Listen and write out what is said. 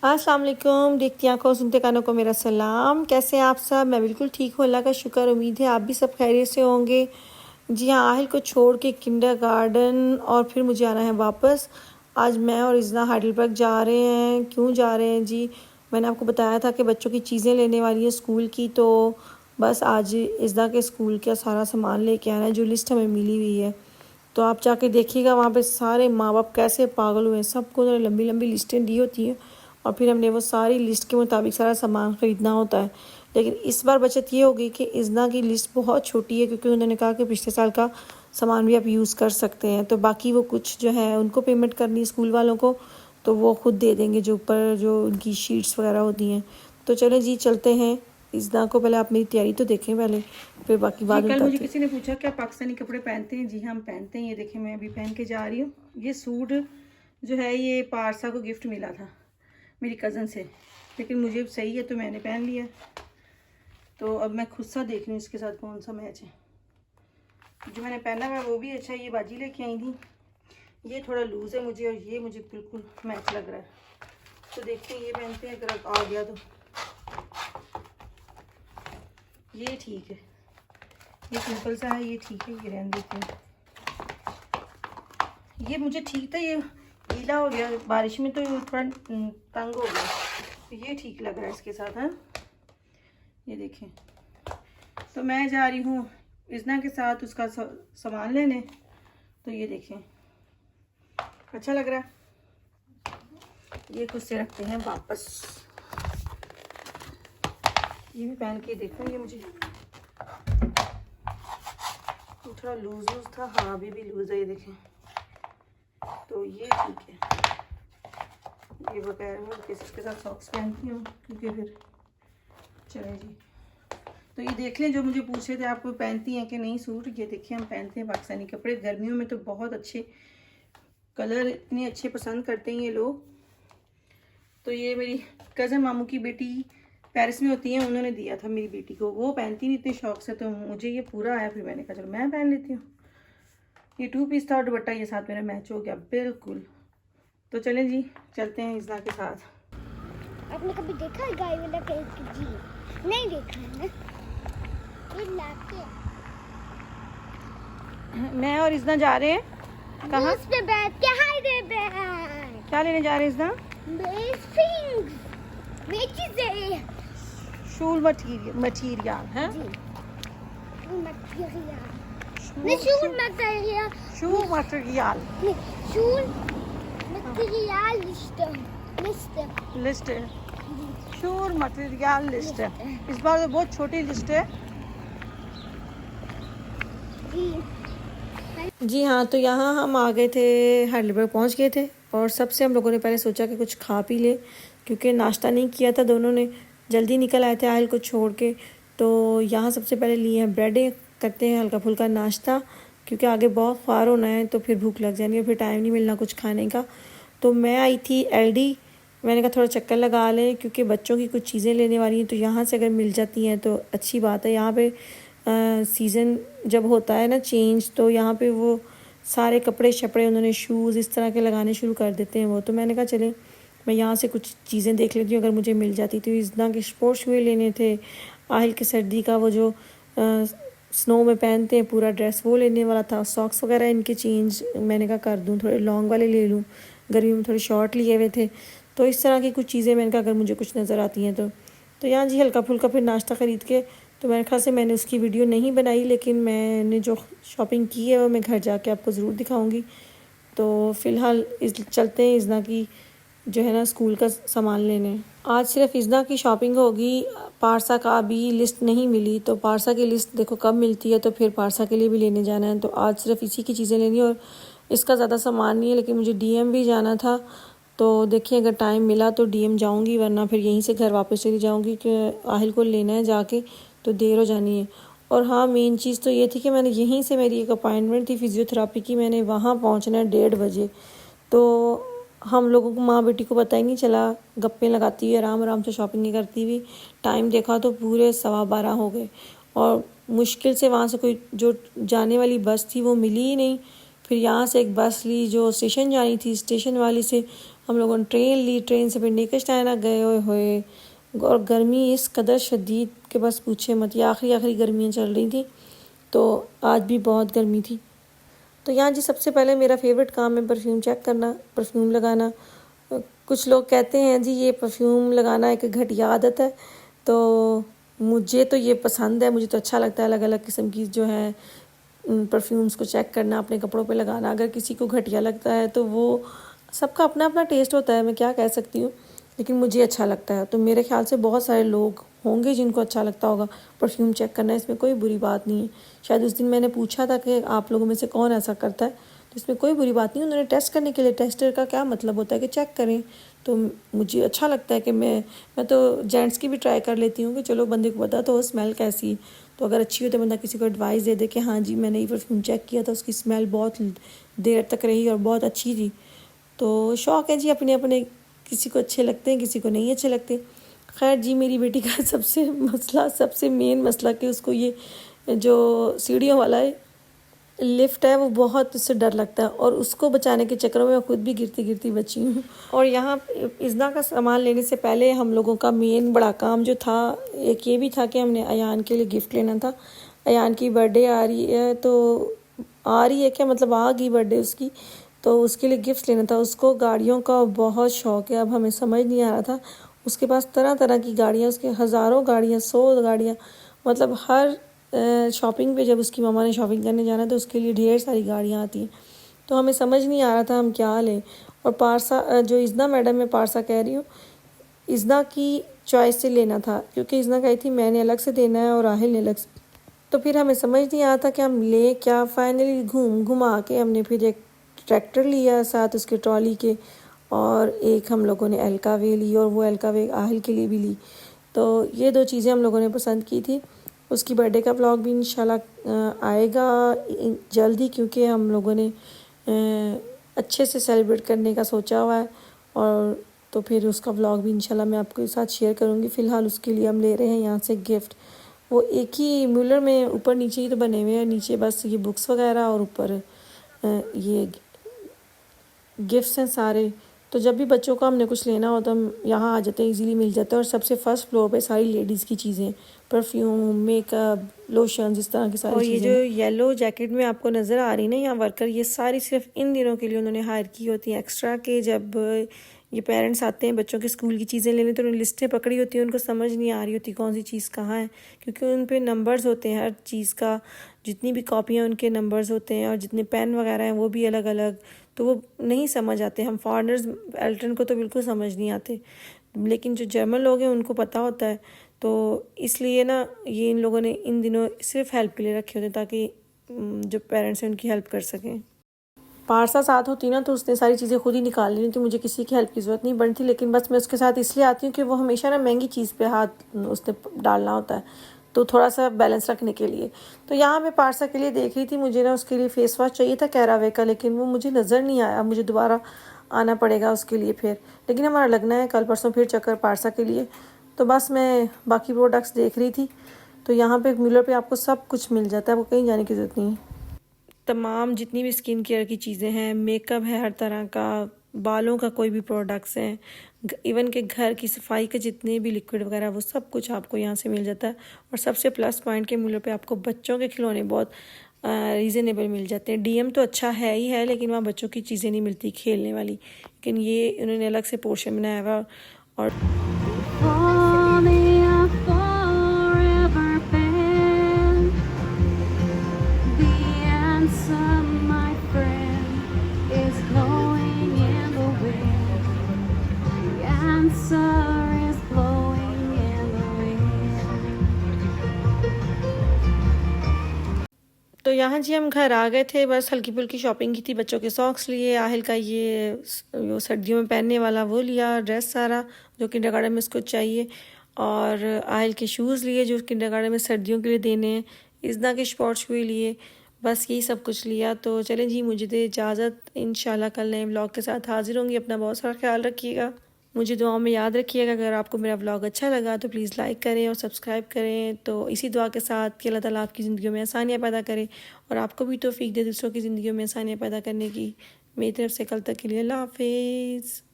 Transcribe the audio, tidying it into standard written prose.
अस्सलाम वालेकुम। देखती आंखों सुनते कानों को मेरा सलाम। कैसे हैं आप सब? मैं बिल्कुल ठीक हूँ, अल्लाह का शुक्र। उम्मीद है आप भी सब खैरियत से होंगे। जी हाँ, आहिल को छोड़ के किंडरगार्टन और फिर मुझे आना है वापस। आज मैं और इज़ना हाइडेलबर्ग जा रहे हैं। क्यों जा रहे हैं जी? मैंने आपको बताया था कि बच्चों की चीज़ें लेने वाली है स्कूल की, तो बस आज इज़ना के स्कूल का सारा सामान लेके आना है जो लिस्ट हमें मिली हुई है। तो आप जाके देखिएगा वहाँ पे सारे माँ बाप कैसे पागल हुए हैं। सबको उन्होंने लंबी लंबी लिस्टें दी होती हैं और फिर हमने वो सारी लिस्ट के मुताबिक सारा सामान ख़रीदना होता है। लेकिन इस बार बचत ये होगी कि इज़ना की लिस्ट बहुत छोटी है, क्योंकि उन्होंने कहा कि पिछले साल का सामान भी आप यूज़ कर सकते हैं। तो बाकी वो कुछ जो है उनको पेमेंट करनी स्कूल वालों को, तो वो खुद दे देंगे जो ऊपर जो उनकी शीट्स वगैरह होती हैं। तो चलें जी, चलते हैं। इज़ना को पहले आप मेरी तैयारी तो देखें पहले, फिर बाकी बात कल बताते मुझे हैं। किसी ने पूछा क्या पाकिस्तानी कपड़े पहनते हैं? जी हाँ, हम पहनते हैं। ये देखें, मैं अभी पहन के जा रही हूँ। ये सूट जो है ये पारसा को गिफ्ट मिला था मेरी कज़न से, लेकिन मुझे सही है तो मैंने पहन लिया। तो अब मैं खुद सा देख रही हूँ इसके साथ कौन सा मैच है। जो मैंने पहना हुआ वो भी अच्छा, ये बाजी लेके आई थी। ये थोड़ा लूज़ है मुझे, और ये मुझे बिल्कुल मैच लग रहा है। तो देखते हैं ये पहनते हैं, अगर आ गया तो ये ठीक है। ये सिंपल सा है, ये ठीक है, ये रहने देते हैं। ये मुझे ठीक था, ये गीला हो गया बारिश में तो थोड़ा तंग हो गया। तो ये ठीक लग रहा है इसके साथ। है ये देखें। तो मैं जा रही हूँ इज़ना के साथ उसका सामान लेने। तो ये देखें, अच्छा लग रहा है। ये खुद से रखते हैं वापस। ये भी पहन के देखो। ये मुझे थोड़ा लूज था। हाँ, अभी भी लूज है, ये देखें। तो ये ठीक है। ये बगैर मैं इसके साथ सॉक्स पहनती हूँ, क्योंकि फिर चले जी। तो ये देख लें, जो मुझे पूछे थे आप पहनती हैं कि नहीं सूट। ये देखिए, हम पहनते हैं पाकिस्तानी कपड़े। गर्मियों में तो बहुत अच्छे कलर इतने अच्छे पसंद करते हैं ये लोग। तो ये मेरी कज़न मामू की बेटी पेरिस में होती है, उन्होंने दिया था मेरी बेटी को। वो पहनती नहीं इतने शौक से, तो मुझे ये पूरा आया। फिर मैंने कहा चलो मैं पहन लेती हूँ। ये 2 पीस था और दुपट्टा ये साथ मेरा मैच हो गया बिल्कुल। तो चलें जी, चलते हैं इज़ना के साथ। आपने कभी देखा है गाय वाला पेज? जी नहीं देखा है ना। ये लाके मैं और इज़ना जा रहे हैं कहाँ? उस पे बैठ के हाय दे बैठ क्या लेने जा रहे हैं इज़ना? बेसिंग बेचीज़ शूल मटीरियल है। जी मटेरियल नहीं, शूल मटेरियल। शू मटीरियल नहीं, शूल मटेरियल लिस्ट शूर मटेरियल लिस्ट है। इस बार तो बहुत छोटी लिस्ट है। जी हाँ, तो यहाँ हम आ गए थे, हाइडेलबर्ग पहुँच गए थे। और सबसे हम लोगों ने पहले सोचा कि कुछ खा पी ले, क्योंकि नाश्ता नहीं किया था। दोनों ने जल्दी निकल आए थे आहिल को छोड़ के। तो यहाँ सबसे पहले लिए हैं ब्रेड, करते हैं हल्का फुल्का नाश्ता, क्योंकि आगे बहुत ख्वार होना है तो फिर भूख लग जानी है, फिर टाइम नहीं मिलना कुछ खाने का। तो मैं आई थी एलडी, मैंने कहा थोड़ा चक्कर लगा लें, क्योंकि बच्चों की कुछ चीज़ें लेने वाली हैं। तो यहाँ से अगर मिल जाती हैं तो अच्छी बात है। यहाँ पे सीज़न जब होता है ना चेंज, तो यहाँ पे वो सारे कपड़े शपड़े उन्होंने शूज़ इस तरह के लगाने शुरू कर देते हैं वो। तो मैंने कहा चले मैं यहाँ से कुछ चीज़ें देख लेती हूँ अगर मुझे मिल जाती। तो इज़ना के स्पोर्ट्स शूज़ लेने थे, आहिल के सर्दी का वो जो स्नो में पहनते हैं पूरा ड्रेस, वो लेने वाला था। सॉक्स वगैरह इनके चेंज मैंने कहा कर दूँ, थोड़े लॉन्ग वाले ले लूँ, गर्मी में थोड़े शॉर्ट लिए हुए थे। तो इस तरह की कुछ चीज़ें मैंने कहा अगर मुझे कुछ नज़र आती हैं तो यहाँ जी हल्का फुल्का फिर नाश्ता ख़रीद के। तो मेरे ख्याल से मैंने उसकी वीडियो नहीं बनाई, लेकिन मैंने जो शॉपिंग की है वो मैं घर जाके आपको ज़रूर दिखाऊंगी। तो फ़िलहाल चलते हैं इज़ना की जो है ना स्कूल का सामान लेने। आज सिर्फ इज़ना की शॉपिंग होगी, पारसा का अभी लिस्ट नहीं मिली। तो पारसा की लिस्ट देखो कब मिलती है, तो फिर पारसा के लिए भी लेने जाना है। तो आज सिर्फ इसी की चीज़ें लेनी है, और इसका ज़्यादा सामान नहीं है। लेकिन मुझे डीएम भी जाना था, तो देखिए अगर टाइम मिला तो डीएम जाऊंगी, वरना फिर यहीं से घर वापस चली जाऊंगी कि आहिल को लेना है जाके, तो देर हो जानी है। और हाँ, मेन चीज़ तो ये थी कि मैंने यहीं से, मेरी एक अपॉइंटमेंट थी फिज़ियोथेरापी की, मैंने वहाँ पहुँचना है 1:30 बजे। तो हम लोगों को, माँ बेटी को पता ही नहीं चला, गप्पे लगाती हुई आराम आराम से शॉपिंग करती हुई टाइम देखा तो पूरे 12:15 हो गए। और मुश्किल से वहाँ से कोई जो जाने वाली बस थी वो मिली ही नहीं। फिर यहाँ से एक बस ली जो स्टेशन जानी थी, स्टेशन वाली से हम लोगों ने ट्रेन ली, ट्रेन से फिर नेकस्टाइना गए हुए। और गर्मी इस कदर शदीद के बस पूछे मत, ये आखिरी गर्मियाँ चल रही थी, तो आज भी बहुत गर्मी थी। तो यहाँ जी सबसे पहले मेरा फेवरेट काम है परफ्यूम चेक करना, परफ्यूम लगाना। कुछ लोग कहते हैं जी ये परफ्यूम लगाना एक घटिया आदत है, तो मुझे तो ये पसंद है, मुझे तो अच्छा लगता है अलग अलग किस्म की जो है परफ्यूम्स को चेक करना, अपने कपड़ों पे लगाना। अगर किसी को घटिया लगता है तो वो सबका अपना अपना टेस्ट होता है, मैं क्या कह सकती हूँ, लेकिन मुझे अच्छा लगता है। तो मेरे ख्याल से बहुत सारे लोग होंगे जिनको अच्छा लगता होगा परफ्यूम चेक करना, इसमें कोई बुरी बात नहीं है। शायद उस दिन मैंने पूछा था कि आप लोगों में से कौन ऐसा करता है, तो इसमें कोई बुरी बात नहीं। उन्होंने टेस्ट करने के लिए, टेस्टर का क्या मतलब होता है कि चेक करें, तो मुझे अच्छा लगता है कि मैं तो जेंट्स की भी ट्राई कर लेती हूँ कि चलो बंदे को पता तो स्मेल कैसी है, तो अगर अच्छी हो तो बंदा किसी को एडवाइस दे दे कि हाँ जी मैंने ये परफ्यूम चेक किया था, उसकी स्मेल बहुत देर तक रही और बहुत अच्छी थी। तो शौक़ है जी अपने अपने, किसी को अच्छे लगते हैं, किसी को नहीं अच्छे लगते। खैर जी मेरी बेटी का सबसे मेन मसला कि उसको ये जो सीढ़ियों वाला लिफ्ट है वो बहुत, उससे डर लगता है, और उसको बचाने के चक्करों में मैं खुद भी गिरती गिरती बची हूँ। और यहाँ इज़्ना का सामान लेने से पहले हम लोगों का मेन बड़ा काम जो था, एक ये भी था कि हमने अयान के लिए गिफ्ट लेना था। अयान की बर्थडे आ रही है, तो आ रही है क्या मतलब आ गई बर्थडे उसकी, तो उसके लिए गिफ्ट लेना था। उसको गाड़ियों का बहुत शौक़ है, अब हमें समझ नहीं आ रहा था, उसके पास तरह तरह की गाड़ियाँ, उसके हज़ारों गाड़ियाँ, 100 गाड़ियाँ, मतलब हर शॉपिंग पे जब उसकी मम्मा ने शॉपिंग करने जाना तो उसके लिए ढेर सारी गाड़ियाँ आती हैं। तो हमें समझ नहीं आ रहा था हम क्या लें। और पारसा जो इज़्ना मैडम, मैं पारसा कह रही हूँ, इज़्ना की चॉइस से लेना था, क्योंकि इज़्ना कही थी मैंने अलग से देना है और राहिल ने अलग से। तो फिर हमें समझ नहीं आ रहा था कि हम ले क्या। फाइनली घुमा के हमने फिर एक ट्रैक्टर लिया, साथ उसके ट्रॉली के, और एक हम लोगों ने एलकावे ली, और वो एलकावे आहिल के लिए भी ली। तो ये 2 चीज़ें हम लोगों ने पसंद की थी। उसकी बर्थडे का व्लॉग भी इंशाल्लाह आएगा जल्दी, क्योंकि हम लोगों ने अच्छे से सेलिब्रेट करने का सोचा हुआ है, और तो फिर उसका व्लॉग भी इंशाल्लाह मैं आपके साथ शेयर करूँगी। फ़िलहाल उसके लिए हम ले रहे हैं यहाँ से गिफ्ट। वो एक ही म्यूलर में ऊपर नीचे ही तो बने हुए हैं, नीचे बस ये बुक्स वगैरह और ऊपर ये गिफ्ट्स हैं सारे। तो जब भी बच्चों को हमने कुछ लेना हो तो हम यहाँ आ जाते हैं, इजीली मिल जाता है। और सबसे फर्स्ट फ्लोर पे सारी लेडीज़ की चीज़ें, परफ्यूम, मेकअप, लोशन, इस तरह की सारी चीज़ें। और ये जो येलो जैकेट में आपको नज़र आ रही ना यहाँ वर्कर, ये सारी सिर्फ इन दिनों के लिए उन्होंने हायर की होती हैं एक्स्ट्रा, के जब ये पेरेंट्स आते हैं बच्चों के स्कूल की चीज़ें लेने, तो उन्होंने लिस्टें पकड़ी होती हैं, उनको समझ नहीं आ रही होती कौन सी चीज़ कहाँ है, क्योंकि उन पे नंबर्स होते हैं हर चीज़ का, जितनी भी कॉपियाँ उनके नंबर्स होते हैं, और जितने पेन वगैरह हैं वो भी अलग अलग, तो वो नहीं समझ आते। हम फॉरेनर्स एल्टर्न को तो बिल्कुल समझ नहीं आते, लेकिन जो जर्मन लोग हैं उनको पता होता है। तो इसलिए ना ये इन लोगों ने इन दिनों सिर्फ हेल्प के लिए रखे होते हैं, ताकि जो पेरेंट्स हैं उनकी हेल्प कर सकें। पारसा साथ होती ना तो उसने सारी चीज़ें खुद ही निकाल ली थी, मुझे किसी की हेल्प की ज़रूरत नहीं पड़ती, लेकिन बस मैं उसके साथ इसलिए आती हूँ कि वो हमेशा ना महंगी चीज़ पे हाथ उसने डालना होता है, तो थोड़ा सा बैलेंस रखने के लिए। तो यहाँ मैं पारसा के लिए देख रही थी, मुझे ना उसके लिए फ़ेस वॉश चाहिए था कैरावे का, लेकिन वो मुझे नज़र नहीं आया, मुझे दोबारा आना पड़ेगा उसके लिए फिर। लेकिन हमारा लगना है कल परसों फिर चक्कर पारसा के लिए, तो बस मैं बाकी प्रोडक्ट्स देख रही थी। तो यहाँ पे म्यूलर पे आपको सब कुछ मिल जाता है, आपको कहीं जाने की ज़रूरत नहीं है। तमाम जितनी भी स्किन केयर की चीज़ें हैं, मेकअप है हर तरह का, बालों का कोई भी प्रोडक्ट्स हैं, इवन के घर की सफाई के जितने भी लिक्विड वगैरह, वो सब कुछ आपको यहाँ से मिल जाता है। और सबसे प्लस पॉइंट के मूल्य पे आपको बच्चों के खिलौने बहुत रीज़नेबल मिल जाते हैं। डीएम तो अच्छा है ही है, लेकिन वहाँ बच्चों की चीज़ें नहीं मिलती खेलने वाली, लेकिन ये उन्होंने अलग से पोर्शन बनाया हुआ। और तो यहाँ जी हम घर आ गए थे, बस हल्की फुल्की शॉपिंग की थी, बच्चों के सॉक्स लिए, आहिल का ये वो सर्दियों में पहनने वाला वो लिया, ड्रेस सारा जो किंडरगार्टन में इसको चाहिए, और आहिल के शूज़ लिए जो किंडरगार्टन में सर्दियों के लिए देने हैं, इज़्ना के स्पोर्ट्स शूज़ लिए, बस यही सब कुछ लिया। तो चलें जी, मुझे दे इजाज़त, इंशाल्लाह कल नए व्लॉग के साथ हाजिर होंगी। अपना बहुत सारा ख्याल रखिएगा, मुझे दुआओं में याद रखिएगा। अगर आपको मेरा व्लॉग अच्छा लगा तो प्लीज़ लाइक करें और सब्सक्राइब करें। तो इसी दुआ के साथ कि अल्लाह ताला आपकी ज़िंदगी में आसानियाँ पैदा करे, और आपको भी तौफीक दे दूसरों की ज़िंदगी में आसानियाँ पैदा करने की। मेरी तरफ से कल तक के लिए अल्लाह हाफिज़।